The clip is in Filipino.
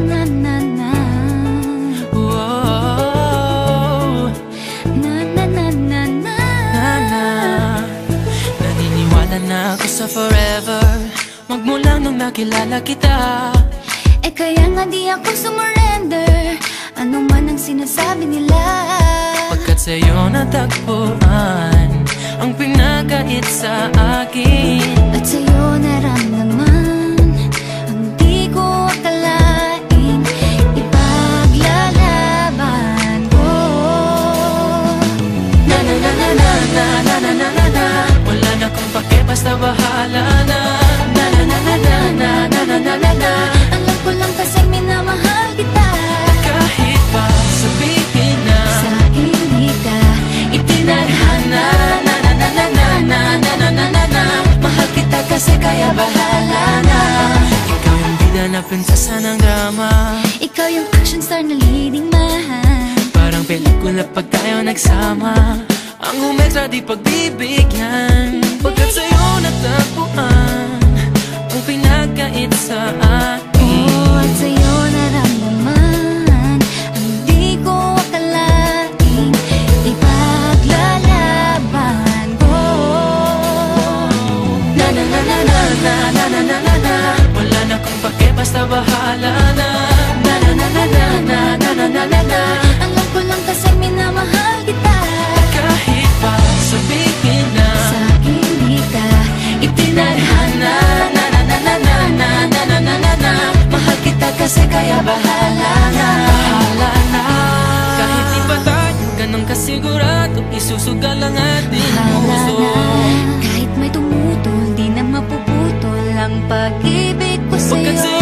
na na na na. Whoa. Na na na na na. Na. Naniniwala na ako sa forever, magmula nung nakilala kita. Eh kaya nga di ako sumurrender, ano man ang sinasabi nila. Pagkat sa'yo natagpuan ang pinagkait sa akin, at sa'yo naramdaman ang di ko akalaing ipaglalaban ko. na na na na na na na na na na na. Wala na kung pake, basta bahala na. Na na na na na na na na na na na. Alam ko lang kasi minamahal kita, Kahit pa sabihin na sa hindi ka itinadhana. Na na na na na na na na na na na. Mahal kita kasi kaya bahala na. Ikaw yung bida na prinsesa ng drama, ikaw yung action star na leading man. parang pelikula pag tayo nagsama. Ang umektra di pagbibigyan, pagkat sa'yo natagpuan ang pinagkait sa akin. Oh, at sa'yo naramdaman ang di ko akalaing ipaglalaban ko. Na na na na na na na na na na na. Wala na kung pake, basta bahala na. Na na na na na na na na na na na. Alam ko lang kasi minamahal kita, Kahit pa sabihin na sa hindi ka itinadhana. Na na na na na na na na na na na. Mahal kita kasi kaya bahala na. Bahala na. Kahit di pa tayo ganun kasigurado, isusugal ang ating bahala puso. na. Kahit may tumutol, di na mapuputol ang pag-ibig ko Pagkat sa'yo.